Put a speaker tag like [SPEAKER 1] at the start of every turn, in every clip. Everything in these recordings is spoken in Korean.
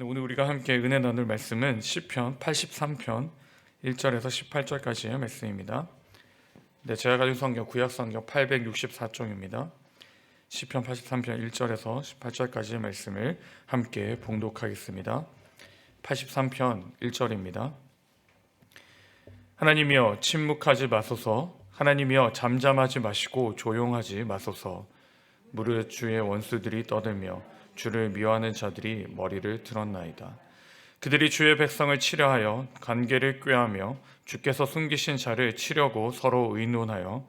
[SPEAKER 1] 오늘 우리가 함께 은혜 나눌 말씀은 시편 83편 1절에서 18절까지의 말씀입니다. 제가 가진 성경 구약 성경 864쪽입니다. 시편 83편 1절에서 18절까지의 말씀을 함께 봉독하겠습니다. 83편 1절입니다. 하나님이여 침묵하지 마소서. 하나님이여 잠잠하지 마시고 조용하지 마소서. 무릇 주의 원수들이 떠들며 주를 미워하는 자들이 머리를 들었나이다. 그들이 주의 백성을 치려하여 관계를 꾀하며 주께서 숨기신 자를 치려고 서로 의논하여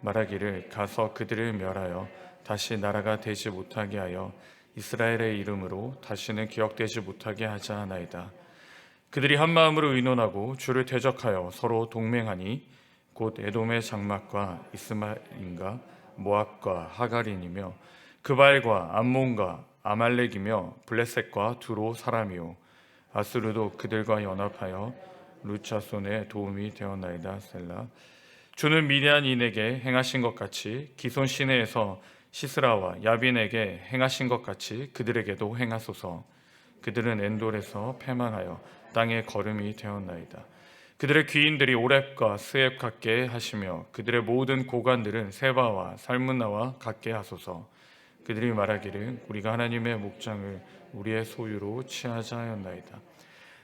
[SPEAKER 1] 말하기를 가서 그들을 멸하여 다시 나라가 되지 못하게 하여 이스라엘의 이름으로 다시는 기억되지 못하게 하자 하나이다. 그들이 한 마음으로 의논하고 주를 대적하여 서로 동맹하니 곧 에돔의 장막과 이스마엘인가 모압과 하갈인이며 그발과 암몬과 아말렉이며 블레셋과 두로 사람이요 아수르도 그들과 연합하여 루차손의 도움이 되었나이다. 셀라. 주는 미디안인에게 행하신 것 같이 기손 시내에서 시스라와 야빈에게 행하신 것 같이 그들에게도 행하소서. 그들은 엔돌에서 패망하여 땅의 거름이 되었나이다. 그들의 귀인들이 오렙과 스앱 같게 하시며 그들의 모든 고관들은 세바와 살문나와 같게 하소서. 그들이 말하기를 우리가 하나님의 목장을 우리의 소유로 취하자 하였나이다.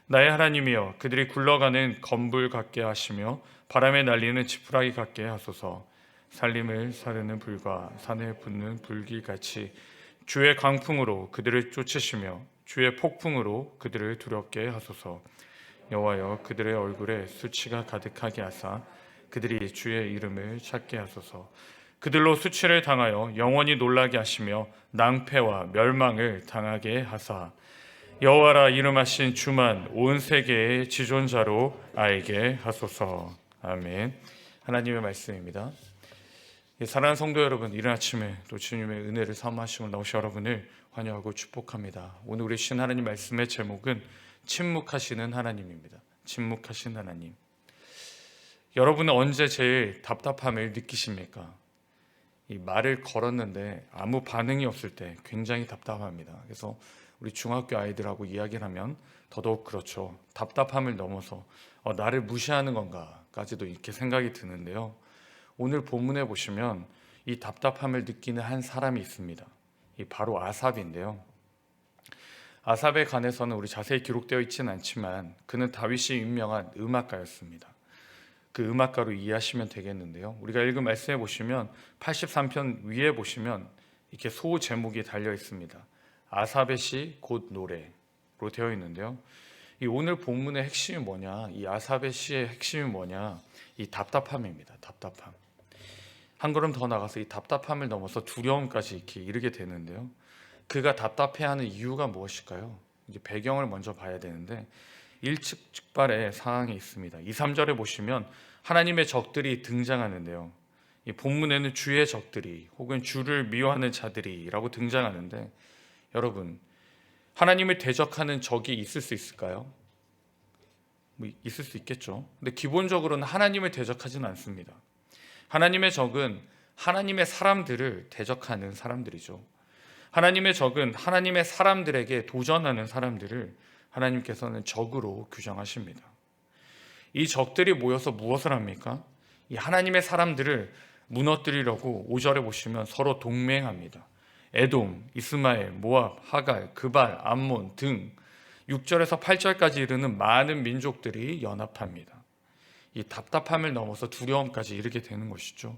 [SPEAKER 1] 나의 하나님이여 그들이 굴러가는 건불 같게 하시며 바람에 날리는 지푸라기 같게 하소서. 살림을 사르는 불과 산에 붙는 불길같이 주의 강풍으로 그들을 쫓으시며 주의 폭풍으로 그들을 두렵게 하소서. 여호와여 그들의 얼굴에 수치가 가득하게 하사 그들이 주의 이름을 찾게 하소서. 그들로 수치를 당하여 영원히 놀라게 하시며 낭패와 멸망을 당하게 하사 여호와라 이름하신 주만 온 세계의 지존자로 알게 하소서. 아멘. 하나님의 말씀입니다. 사랑하는 성도 여러분, 이른 아침에 또 주님의 은혜를 사모하시고 나오신 여러분을 환영하고 축복합니다. 오늘 우리 신 하나님 말씀의 제목은 침묵하시는 하나님입니다. 침묵하신 하나님. 여러분은 언제 제일 답답함을 느끼십니까? 이 말을 걸었는데 아무 반응이 없을 때 굉장히 답답합니다. 그래서 우리 중학교 아이들하고 이야기를 하면 더더욱 그렇죠. 답답함을 넘어서 나를 무시하는 건가까지도 이렇게 생각이 드는데요. 오늘 본문에 보시면 이 답답함을 느끼는 한 사람이 있습니다. 이 바로 아삽인데요. 아삽에 관해서는 우리 자세히 기록되어 있지는 않지만 그는 다윗이 임명한 음악가였습니다. 그 음악가로 이해하시면 되겠는데요. 우리가 읽은 말씀에 보시면 83편 위에 보시면 이렇게 소 제목이 달려 있습니다. 아삽의 시 곧 노래로 되어 있는데요. 이 오늘 본문의 핵심이 뭐냐? 이 아삽의 시의 핵심이 뭐냐? 이 답답함입니다. 답답함. 한 걸음 더 나가서 이 답답함을 넘어서 두려움까지 이렇게 이르게 되는데요. 그가 답답해하는 이유가 무엇일까요? 이제 배경을 먼저 봐야 되는데 일측즉발의 상황이 있습니다. 2, 3절에 보시면 하나님의 적들이 등장하는데요. 이 본문에는 주의 적들이 혹은 주를 미워하는 자들이라고 등장하는데 여러분, 하나님을 대적하는 적이 있을 수 있을까요? 있을 수 있겠죠. 근데 기본적으로는 하나님을 대적하지는 않습니다. 하나님의 적은 하나님의 사람들을 대적하는 사람들이죠. 하나님의 적은 하나님의 사람들에게 도전하는 사람들을 하나님께서는 적으로 규정하십니다. 이 적들이 모여서 무엇을 합니까? 이 하나님의 사람들을 무너뜨리려고 5절에 보시면 서로 동맹합니다. 에돔, 이스마엘, 모압, 하갈, 그발, 암몬 등 6절에서 8절까지 이르는 많은 민족들이 연합합니다. 이 답답함을 넘어서 두려움까지 이르게 되는 것이죠.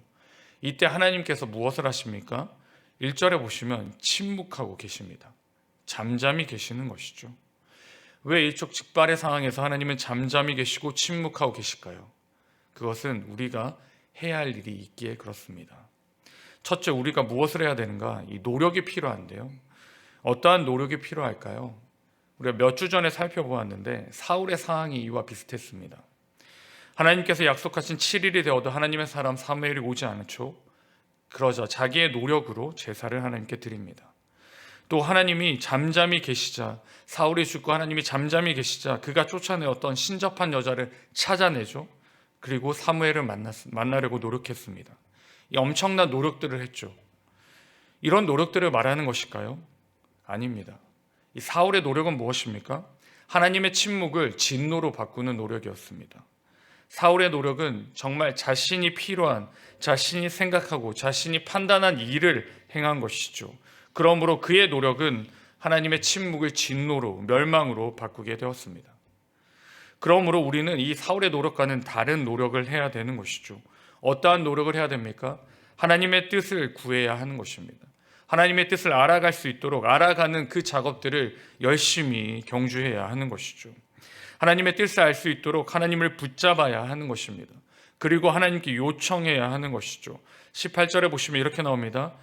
[SPEAKER 1] 이때 하나님께서 무엇을 하십니까? 1절에 보시면 침묵하고 계십니다. 잠잠히 계시는 것이죠. 왜 일촉즉발의 상황에서 하나님은 잠잠히 계시고 침묵하고 계실까요? 그것은 우리가 해야 할 일이 있기에 그렇습니다. 첫째, 우리가 무엇을 해야 되는가? 이 노력이 필요한데요. 어떠한 노력이 필요할까요? 우리가 몇 주 전에 살펴보았는데 사울의 상황이 이와 비슷했습니다. 하나님께서 약속하신 7일이 되어도 하나님의 사람 사무엘이 오지 않았죠. 그러자 자기의 노력으로 제사를 하나님께 드립니다. 또 하나님이 잠잠히 계시자, 사울이 죽고 하나님이 잠잠히 계시자 그가 쫓아내었던 신접한 여자를 찾아내죠. 그리고 사무엘을 만나려고 노력했습니다. 이 엄청난 노력들을 했죠. 이런 노력들을 말하는 것일까요? 아닙니다. 이 사울의 노력은 무엇입니까? 하나님의 침묵을 진노로 바꾸는 노력이었습니다. 사울의 노력은 정말 자신이 필요한, 자신이 생각하고 자신이 판단한 일을 행한 것이죠. 그러므로 그의 노력은 하나님의 침묵을 진노로, 멸망으로 바꾸게 되었습니다. 그러므로 우리는 이 사울의 노력과는 다른 노력을 해야 되는 것이죠. 어떠한 노력을 해야 됩니까? 하나님의 뜻을 구해야 하는 것입니다. 하나님의 뜻을 알아갈 수 있도록 알아가는 그 작업들을 열심히 경주해야 하는 것이죠. 하나님의 뜻을 알 수 있도록 하나님을 붙잡아야 하는 것입니다. 그리고 하나님께 요청해야 하는 것이죠. 18절에 보시면 이렇게 나옵니다.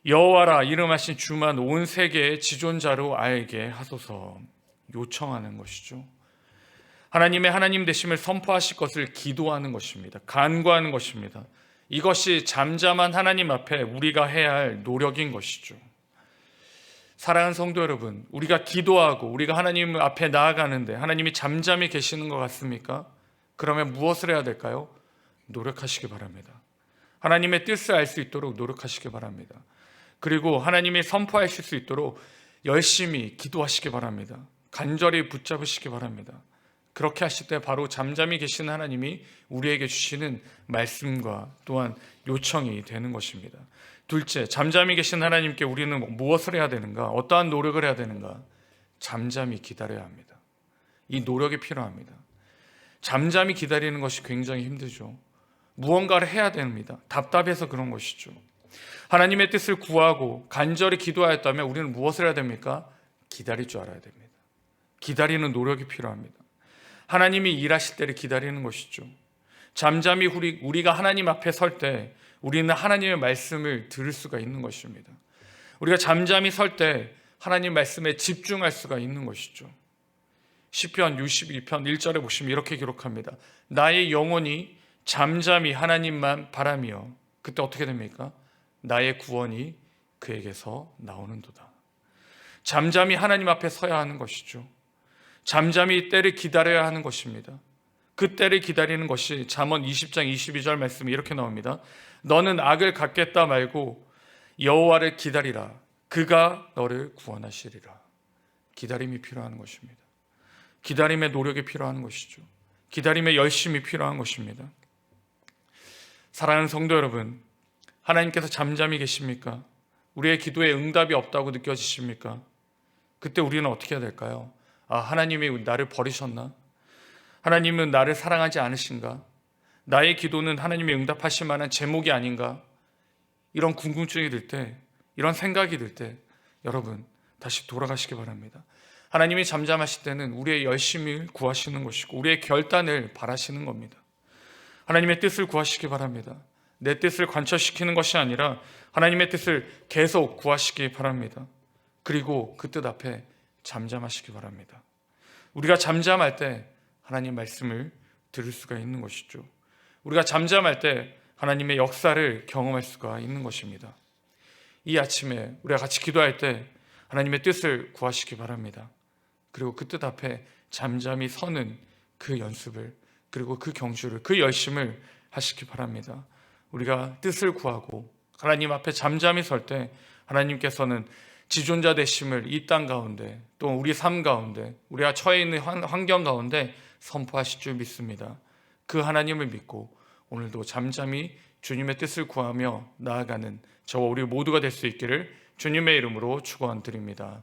[SPEAKER 1] 여호와라 이름하신 주만 온 세계의 지존자로 알게 하소서. 요청하는 것이죠. 하나님의 하나님 되심을 선포하실 것을 기도하는 것입니다. 간구하는 것입니다. 이것이 잠잠한 하나님 앞에 우리가 해야 할 노력인 것이죠. 사랑하는 성도 여러분, 우리가 기도하고 우리가 하나님 앞에 나아가는데 하나님이 잠잠히 계시는 것 같습니까? 그러면 무엇을 해야 될까요? 노력하시기 바랍니다. 하나님의 뜻을 알 수 있도록 노력하시기 바랍니다. 그리고 하나님이 선포하실 수 있도록 열심히 기도하시기 바랍니다. 간절히 붙잡으시기 바랍니다. 그렇게 하실 때 바로 잠잠히 계시는 하나님이 우리에게 주시는 말씀과 또한 요청이 되는 것입니다. 둘째, 잠잠히 계신 하나님께 우리는 무엇을 해야 되는가? 어떠한 노력을 해야 되는가? 잠잠히 기다려야 합니다. 이 노력이 필요합니다. 잠잠히 기다리는 것이 굉장히 힘들죠. 무언가를 해야 됩니다. 답답해서 그런 것이죠. 하나님의 뜻을 구하고 간절히 기도하였다면 우리는 무엇을 해야 됩니까? 기다릴 줄 알아야 됩니다. 기다리는 노력이 필요합니다. 하나님이 일하실 때를 기다리는 것이죠. 잠잠히 우리가 하나님 앞에 설 때 우리는 하나님의 말씀을 들을 수가 있는 것입니다. 우리가 잠잠히 설 때 하나님 말씀에 집중할 수가 있는 것이죠. 시편 62편 1절에 보시면 이렇게 기록합니다. 나의 영혼이 잠잠히 하나님만 바라며, 그때 어떻게 됩니까? 나의 구원이 그에게서 나오는도다. 잠잠히 하나님 앞에 서야 하는 것이죠. 잠잠히 때를 기다려야 하는 것입니다. 그 때를 기다리는 것이 잠언 20장 22절 말씀이 이렇게 나옵니다. 너는 악을 갖겠다 말고 여호와를 기다리라. 그가 너를 구원하시리라. 기다림이 필요한 것입니다. 기다림의 노력이 필요한 것이죠. 기다림의 열심이 필요한 것입니다. 사랑하는 성도 여러분, 하나님께서 잠잠히 계십니까? 우리의 기도에 응답이 없다고 느껴지십니까? 그때 우리는 어떻게 해야 될까요? 하나님이 나를 버리셨나? 하나님은 나를 사랑하지 않으신가? 나의 기도는 하나님이 응답하실 만한 제목이 아닌가? 이런 궁금증이 들 때, 이런 생각이 들 때 여러분 다시 돌아가시기 바랍니다. 하나님이 잠잠하실 때는 우리의 열심을 구하시는 것이고 우리의 결단을 바라시는 겁니다. 하나님의 뜻을 구하시기 바랍니다. 내 뜻을 관철시키는 것이 아니라 하나님의 뜻을 계속 구하시기 바랍니다. 그리고 그 뜻 앞에 잠잠하시기 바랍니다. 우리가 잠잠할 때 하나님 말씀을 들을 수가 있는 것이죠. 우리가 잠잠할 때 하나님의 역사를 경험할 수가 있는 것입니다. 이 아침에 우리가 같이 기도할 때 하나님의 뜻을 구하시기 바랍니다. 그리고 그 뜻 앞에 잠잠히 서는 그 연습을, 그리고 그 경주를, 그 열심을 하시기 바랍니다. 우리가 뜻을 구하고 하나님 앞에 잠잠히 설 때 하나님께서는 지존자 되심을 이 땅 가운데, 또 우리 삶 가운데, 우리가 처해 있는 환경 가운데 선포하실 줄 믿습니다. 그 하나님을 믿고 오늘도 잠잠히 주님의 뜻을 구하며 나아가는 저와 우리 모두가 될 수 있기를 주님의 이름으로 축원드립니다.